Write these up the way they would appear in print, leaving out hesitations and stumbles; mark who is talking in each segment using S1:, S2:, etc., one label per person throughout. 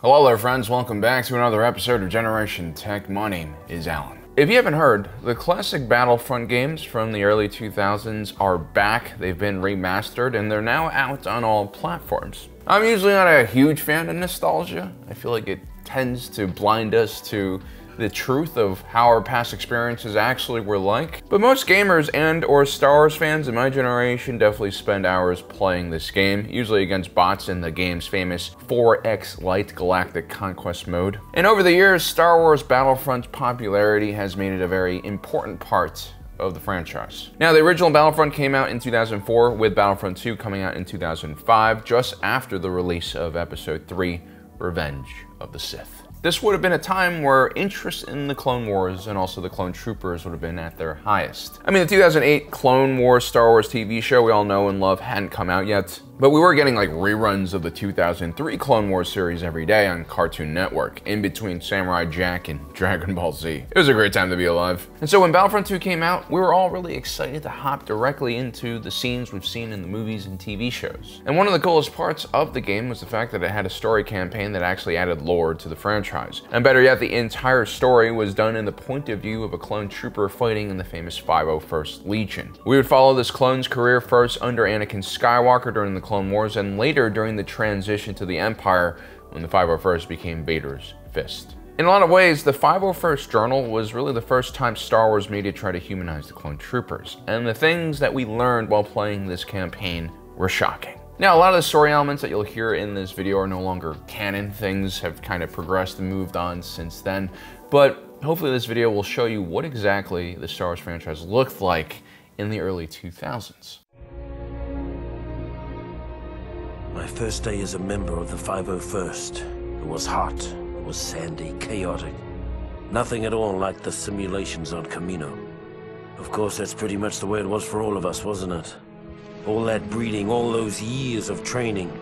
S1: Hello there friends, welcome back to another episode of Generation Tech. My name is Alan. If you haven't heard, the classic Battlefront games from the early 2000s are back. They've been remastered and they're now out on all platforms. I'm usually not a huge fan of nostalgia. I feel like it tends to blind us to the truth of how our past experiences actually were like. But most gamers and or Star Wars fans in my generation definitely spend hours playing this game, usually against bots in the game's famous 4X Light Galactic Conquest mode. And over the years, Star Wars Battlefront's popularity has made it a very important part of the franchise. Now, the original Battlefront came out in 2004, with Battlefront II coming out in 2005, just after the release of Episode 3, Revenge of the Sith. This would have been a time where interest in the Clone Wars and also the Clone Troopers would have been at their highest. I mean, the 2008 Clone Wars Star Wars TV show we all know and love hadn't come out yet, but we were getting like reruns of the 2003 Clone Wars series every day on Cartoon Network, in between Samurai Jack and Dragon Ball Z. It was a great time to be alive. And so when Battlefront 2 came out, we were all really excited to hop directly into the scenes we've seen in the movies and TV shows. And one of the coolest parts of the game was the fact that it had a story campaign that actually added lore to the franchise. And better yet, the entire story was done in the point of view of a clone trooper fighting in the famous 501st Legion. We would follow this clone's career first under Anakin Skywalker during the Clone Wars, and later during the transition to the Empire when the 501st became Vader's fist. In a lot of ways, the 501st Journal was really the first time Star Wars media tried to humanize the clone troopers, and the things that we learned while playing this campaign were shocking. Now, a lot of the story elements that you'll hear in this video are no longer canon. Things have kind of progressed and moved on since then, but hopefully this video will show you what exactly the Star Wars franchise looked like in the early 2000s.
S2: My first day as a member of the 501st. It was hot, it was sandy, chaotic. Nothing at all like the simulations on Camino. Of course, that's pretty much the way it was for all of us, wasn't it? All that breeding, all those years of training,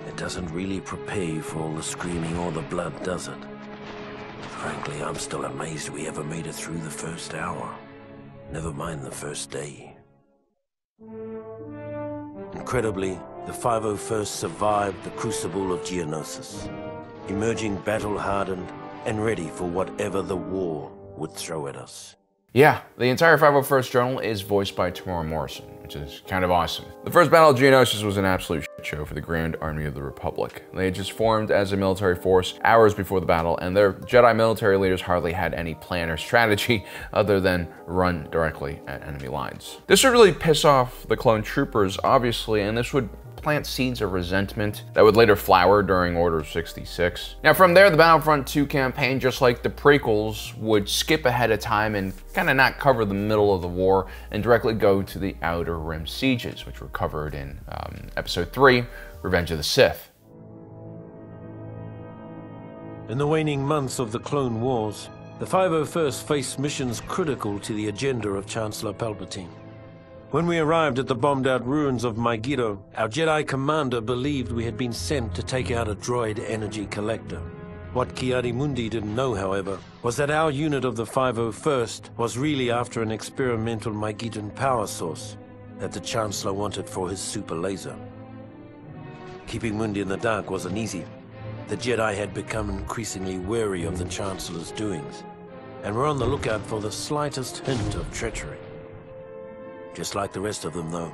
S2: it doesn't really prepare you for all the screaming or the blood, does it? Frankly, I'm still amazed we ever made it through the first hour. Never mind the first day. Incredibly, the 501st survived the crucible of Geonosis, emerging battle-hardened and ready for whatever the war would throw at us.
S1: Yeah, the entire 501st Journal is voiced by Tamora Morrison, which is kind of awesome. The first Battle of Geonosis was an absolute shit show for the Grand Army of the Republic. They had just formed as a military force hours before the battle, and their Jedi military leaders hardly had any plan or strategy other than run directly at enemy lines. This would really piss off the clone troopers, obviously, and this would plant seeds of resentment that would later flower during Order 66. Now from there, the Battlefront 2 campaign, just like the prequels, would skip ahead of time and kind of not cover the middle of the war and directly go to the Outer Rim sieges, which were covered in Episode 3, Revenge of the Sith.
S2: In the waning months of the Clone Wars, the 501st faced missions critical to the agenda of Chancellor Palpatine. When we arrived at the bombed-out ruins of Megiddo, our Jedi commander believed we had been sent to take out a droid energy collector. What Ki-Adi-Mundi didn't know, however, was that our unit of the 501st was really after an experimental Megiddan power source that the Chancellor wanted for his super laser. Keeping Mundi in the dark wasn't easy. The Jedi had become increasingly wary of the Chancellor's doings, and were on the lookout for the slightest hint of treachery. Just like the rest of them, though,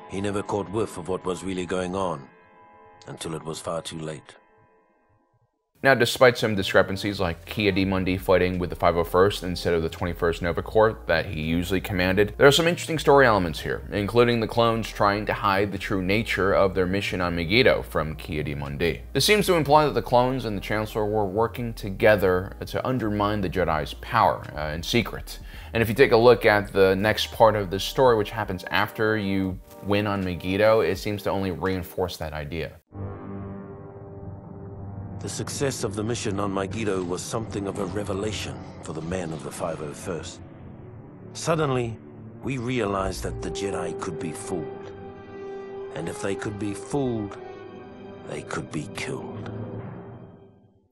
S2: he never caught whiff of what was really going on until it was far too late.
S1: Now, despite some discrepancies like Ki-Adi-Mundi fighting with the 501st instead of the 21st Nova Corps that he usually commanded, there are some interesting story elements here, including the clones trying to hide the true nature of their mission on Megiddo from Ki-Adi-Mundi. This seems to imply that the clones and the Chancellor were working together to undermine the Jedi's power in secret. And if you take a look at the next part of this story, which happens after you win on Megiddo, it seems to only reinforce that idea.
S2: The success of the mission on Megiddo was something of a revelation for the men of the 501st. Suddenly, we realized that the Jedi could be fooled. And if they could be fooled, they could be killed.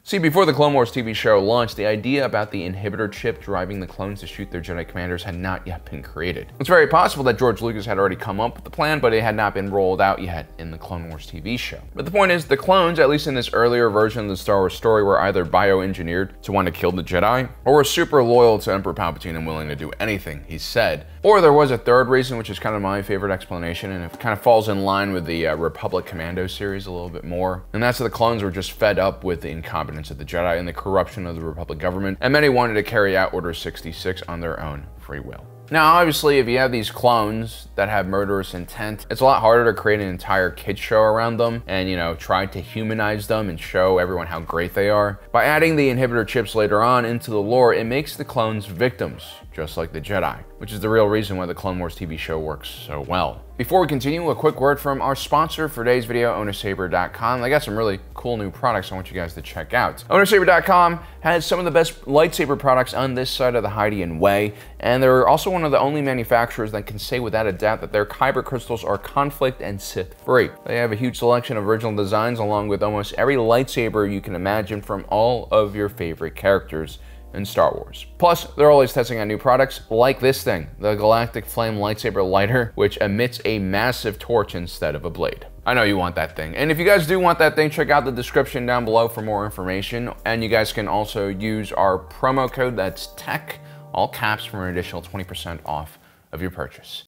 S1: See, before the Clone Wars TV show launched, the idea about the inhibitor chip driving the clones to shoot their Jedi commanders had not yet been created. It's very possible that George Lucas had already come up with the plan, but it had not been rolled out yet in the Clone Wars TV show. But the point is, the clones, at least in this earlier version of the Star Wars story, were either bioengineered to want to kill the Jedi, or were super loyal to Emperor Palpatine and willing to do anything he said. Or there was a third reason, which is kind of my favorite explanation, and it kind of falls in line with the Republic Commando series a little bit more. And that's that the clones were just fed up with the incompetence of the Jedi and the corruption of the Republic government, and many wanted to carry out Order 66 on their own free will. Now, obviously, if you have these clones that have murderous intent, it's a lot harder to create an entire kid show around them and, try to humanize them and show everyone how great they are. By adding the inhibitor chips later on into the lore, it makes the clones victims, just like the Jedi, which is the real reason why the Clone Wars TV show works so well. Before we continue, a quick word from our sponsor for today's video, ownersaber.com. They got some really cool new products I want you guys to check out. Ownersaber.com has some of the best lightsaber products on this side of the Hydian Way, and they're also one of the only manufacturers that can say without a doubt that their kyber crystals are conflict and Sith free. They have a huge selection of original designs along with almost every lightsaber you can imagine from all of your favorite characters in Star Wars. Plus, they're always testing out new products like this thing, the Galactic Flame Lightsaber Lighter, which emits a massive torch instead of a blade. I know you want that thing. And if you guys do want that thing, check out the description down below for more information. And you guys can also use our promo code, that's TECH, all caps, for an additional 20% off of your purchase.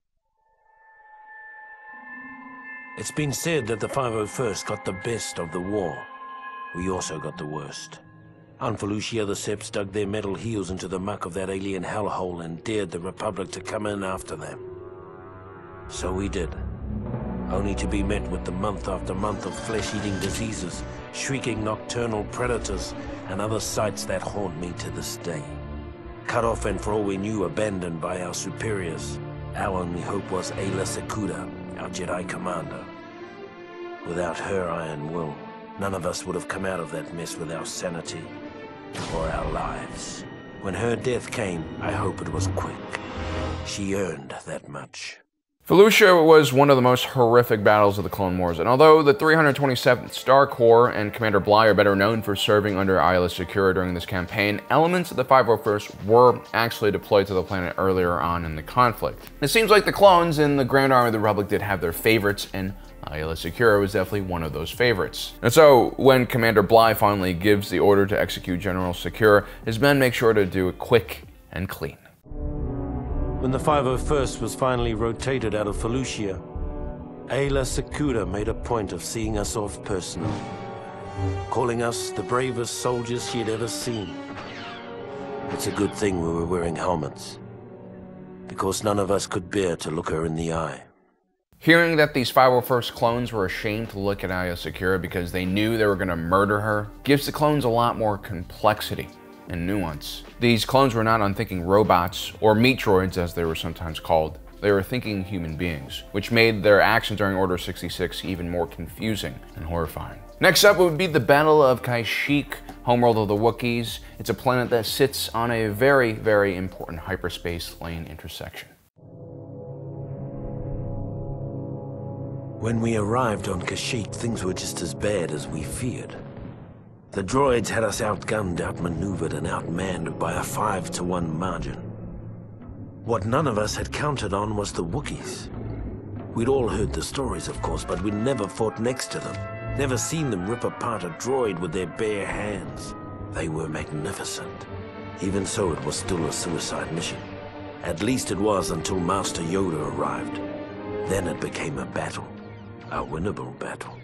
S2: It's been said that the 501st got the best of the war. We also got the worst. On Felucia, the Seps dug their metal heels into the muck of that alien hellhole and dared the Republic to come in after them. So we did, only to be met with the month after month of flesh-eating diseases, shrieking nocturnal predators, and other sights that haunt me to this day. Cut off and, for all we knew, abandoned by our superiors. Our only hope was Aayla Secura, our Jedi commander. Without her iron will, none of us would have come out of that mess with our sanity or our lives. When her death came, I hope it was quick. She earned that much.
S1: Felucia was one of the most horrific battles of the Clone Wars, and although the 327th Star Corps and Commander Bly are better known for serving under Aayla Secura during this campaign, elements of the 501st were actually deployed to the planet earlier on in the conflict. It seems like the clones in the Grand Army of the Republic did have their favorites, and Aayla Secura was definitely one of those favorites. And so, when Commander Bly finally gives the order to execute General Secura, his men make sure to do it quick and clean.
S2: When the 501st was finally rotated out of Felucia, Aayla Secura made a point of seeing us off personally, calling us the bravest soldiers she had ever seen. It's a good thing we were wearing helmets, because none of us could bear to look her in the eye.
S1: Hearing that these 501st clones were ashamed to look at Aayla Secura because they knew they were going to murder her gives the clones a lot more complexity and nuance. These clones were not unthinking robots, or meat droids as they were sometimes called. They were thinking human beings, which made their actions during Order 66 even more confusing and horrifying. Next up would be the Battle of Kashyyyk, homeworld of the Wookiees. It's a planet that sits on a very, very important hyperspace lane intersection.
S2: When we arrived on Kashyyyk, things were just as bad as we feared. The droids had us outgunned, outmaneuvered, and outmanned by a 5-to-1 margin. What none of us had counted on was the Wookiees. We'd all heard the stories, of course, but we'd never fought next to them, never seen them rip apart a droid with their bare hands. They were magnificent. Even so, it was still a suicide mission. At least it was until Master Yoda arrived. Then it became a battle. A winnable battle.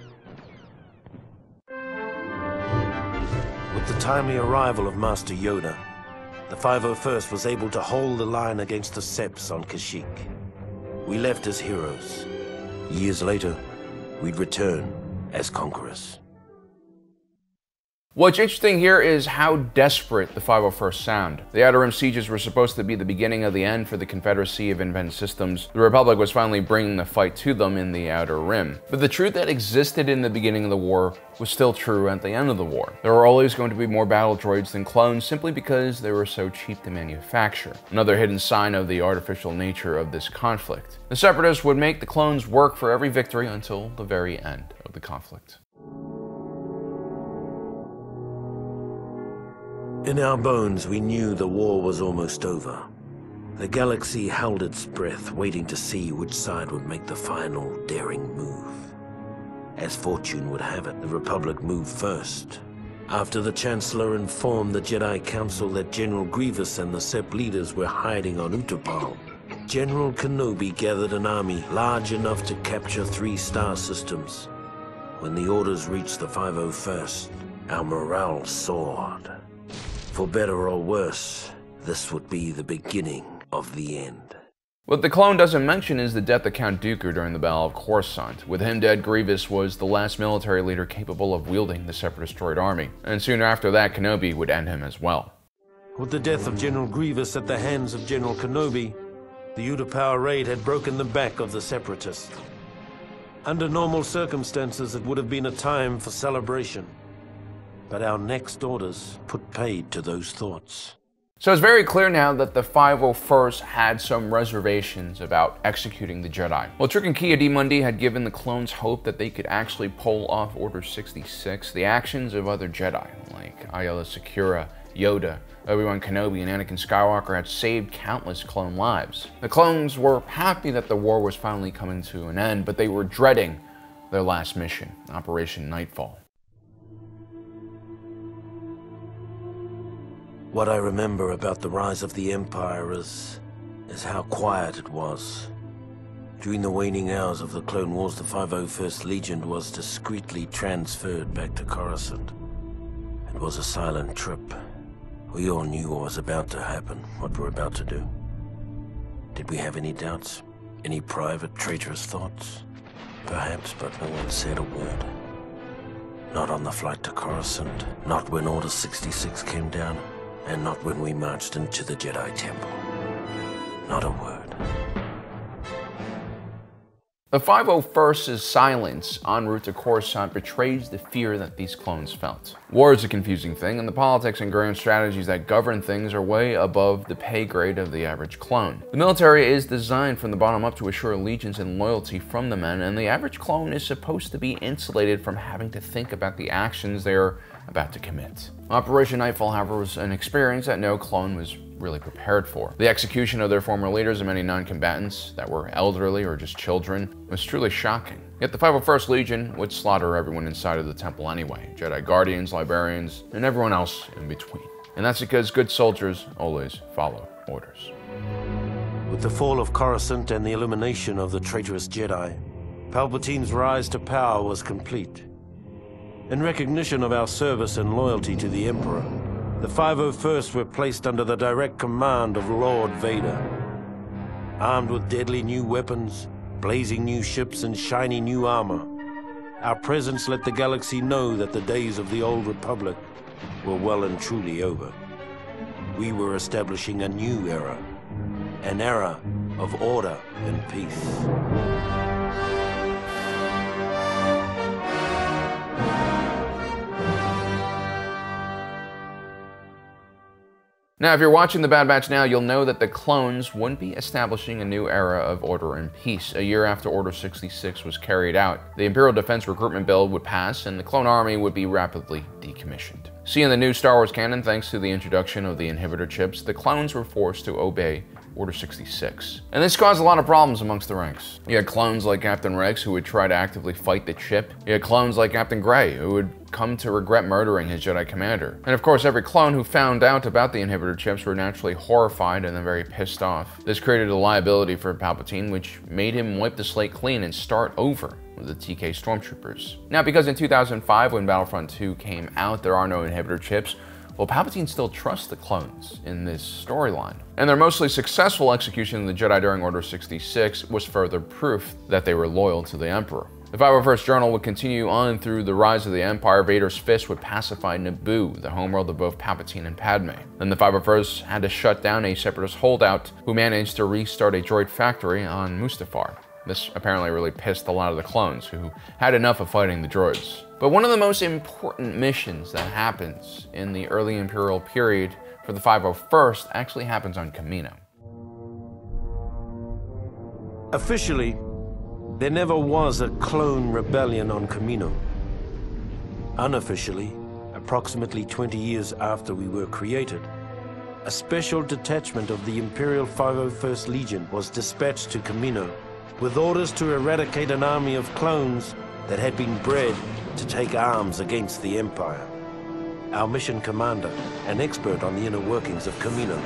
S2: With the timely arrival of Master Yoda, the 501st was able to hold the line against the Seps on Kashyyyk. We left as heroes. Years later, we'd return as conquerors.
S1: What's interesting here is how desperate the 501st sound. The Outer Rim sieges were supposed to be the beginning of the end for the Confederacy of Invented Systems. The Republic was finally bringing the fight to them in the Outer Rim. But the truth that existed in the beginning of the war was still true at the end of the war. There were always going to be more battle droids than clones simply because they were so cheap to manufacture. Another hidden sign of the artificial nature of this conflict. The Separatists would make the clones work for every victory until the very end of the conflict.
S2: In our bones, we knew the war was almost over. The galaxy held its breath, waiting to see which side would make the final, daring move. As fortune would have it, the Republic moved first. After the Chancellor informed the Jedi Council that General Grievous and the Sept leaders were hiding on Utapau, General Kenobi gathered an army large enough to capture 3 star systems. When the orders reached the 501st, our morale soared. For better or worse, this would be the beginning of the end.
S1: What the clone doesn't mention is the death of Count Dooku during the Battle of Coruscant. With him dead, Grievous was the last military leader capable of wielding the Separatist droid army, and soon after that, Kenobi would end him as well.
S2: With the death of General Grievous at the hands of General Kenobi, the Utapau raid had broken the back of the Separatists. Under normal circumstances, it would have been a time for celebration. But our next orders put paid to those thoughts.
S1: So it's very clear now that the 501st had some reservations about executing the Jedi. While Trick and Ki-Adi-Mundi had given the clones hope that they could actually pull off Order 66, the actions of other Jedi, like Aayla Secura, Yoda, Obi-Wan Kenobi, and Anakin Skywalker had saved countless clone lives. The clones were happy that the war was finally coming to an end, but they were dreading their last mission, Operation Nightfall.
S2: What I remember about the rise of the Empire is how quiet it was. During the waning hours of the Clone Wars, the 501st Legion was discreetly transferred back to Coruscant. It was a silent trip. We all knew what was about to happen, what we're about to do. Did we have any doubts? Any private, traitorous thoughts? Perhaps, but no one said a word. Not on the flight to Coruscant, not when Order 66 came down, and not when we marched into the Jedi Temple. Not a word.
S1: The 501st's silence en route to Coruscant betrays the fear that these clones felt. War is a confusing thing, and the politics and grand strategies that govern things are way above the pay grade of the average clone. The military is designed from the bottom up to assure allegiance and loyalty from the men, and the average clone is supposed to be insulated from having to think about the actions they are about to commit. Operation Nightfall, however, was an experience that no clone was really prepared for. The execution of their former leaders and many non-combatants that were elderly or just children was truly shocking. Yet the 501st Legion would slaughter everyone inside of the temple anyway, Jedi Guardians, Librarians, and everyone else in between. And that's because good soldiers always follow orders.
S2: With the fall of Coruscant and the elimination of the traitorous Jedi, Palpatine's rise to power was complete. In recognition of our service and loyalty to the Emperor, the 501st were placed under the direct command of Lord Vader. Armed with deadly new weapons, blazing new ships, and shiny new armor, our presence let the galaxy know that the days of the old Republic were well and truly over. We were establishing a new era, an era of order and peace.
S1: Now, if you're watching The Bad Batch now, you'll know that the clones wouldn't be establishing a new era of order and peace. A year after Order 66 was carried out, the Imperial Defense Recruitment Bill would pass, and the clone army would be rapidly decommissioned. See, in the new Star Wars canon, thanks to the introduction of the inhibitor chips, the clones were forced to obey Order 66. And this caused a lot of problems amongst the ranks. You had clones like Captain Rex, who would try to actively fight the chip. You had clones like Captain Gray, who would come to regret murdering his Jedi commander. And of course, every clone who found out about the inhibitor chips were naturally horrified and then very pissed off. This created a liability for Palpatine, which made him wipe the slate clean and start over with the TK Stormtroopers. Now, because in 2005, when Battlefront II came out, there are no inhibitor chips, well, Palpatine still trusts the clones in this storyline. And their mostly successful execution of the Jedi during Order 66 was further proof that they were loyal to the Emperor. The 501st Journal would continue on through the rise of the Empire. Vader's fist would pacify Naboo, the homeworld of both Palpatine and Padme. Then the 501st had to shut down a Separatist holdout who managed to restart a droid factory on Mustafar. This apparently really pissed a lot of the clones, who had enough of fighting the droids. But one of the most important missions that happens in the early Imperial period for the 501st actually happens on Kamino.
S2: Officially, there never was a clone rebellion on Kamino. Unofficially, a approximately 20 years after we were created, a special detachment of the Imperial 501st Legion was dispatched to Camino with orders to eradicate an army of clones that had been bred to take arms against the Empire. Our mission commander, an expert on the inner workings of Camino,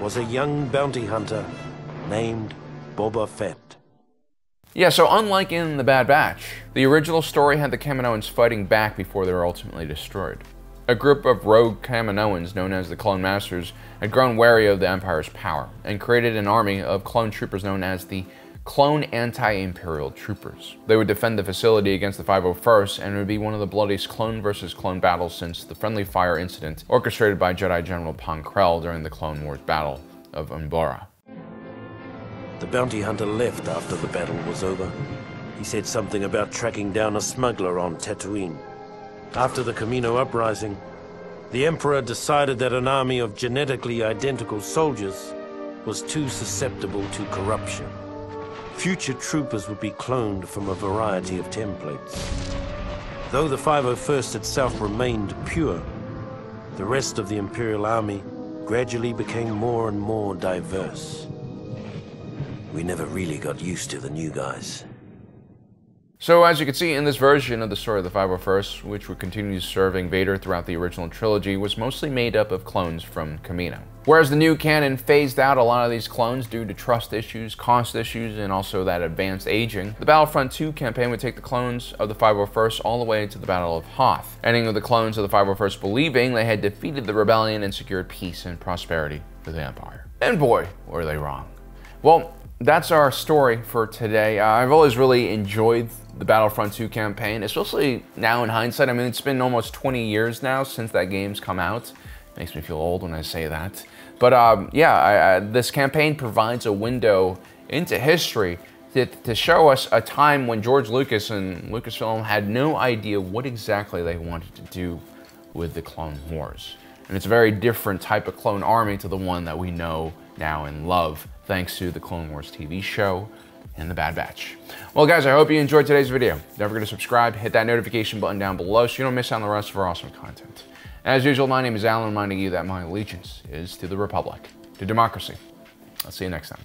S2: was a young bounty hunter named Boba Fett.
S1: Yeah, so unlike in The Bad Batch, the original story had the Kaminoans fighting back before they were ultimately destroyed. A group of rogue Kaminoans known as the Clone Masters had grown wary of the Empire's power and created an army of clone troopers known as the Clone Anti-Imperial Troopers. They would defend the facility against the 501st, and it would be one of the bloodiest clone versus clone battles since the friendly fire incident orchestrated by Jedi General Pong Krell during the Clone Wars Battle of Umbara.
S2: The bounty hunter left after the battle was over. He said something about tracking down a smuggler on Tatooine. After the Camino uprising, the Emperor decided that an army of genetically identical soldiers was too susceptible to corruption. Future troopers would be cloned from a variety of templates. Though the 501st itself remained pure, the rest of the Imperial Army gradually became more and more diverse. We never really got used to the new guys.
S1: So as you can see in this version of the story of the 501st, which would continue serving Vader throughout the original trilogy, was mostly made up of clones from Camino. Whereas the new canon phased out a lot of these clones due to trust issues, cost issues, and also that advanced aging, the Battlefront II campaign would take the clones of the 501st all the way to the Battle of Hoth, ending with the clones of the 501st believing they had defeated the rebellion and secured peace and prosperity for the Empire. And boy, were they wrong. Well, that's our story for today. I've always really enjoyed the Battlefront II campaign, especially now in hindsight. I mean, it's been almost 20 years now since that game's come out. Makes me feel old when I say that. But this campaign provides a window into history to show us a time when George Lucas and Lucasfilm had no idea what exactly they wanted to do with the Clone Wars. And it's a very different type of clone army to the one that we know now and love, thanks to the Clone Wars TV show and The Bad Batch. Well guys, I hope you enjoyed today's video. Don't forget to subscribe, hit that notification button down below so you don't miss out on the rest of our awesome content. As usual, my name is Alan, reminding you that my allegiance is to the Republic, to democracy. I'll see you next time.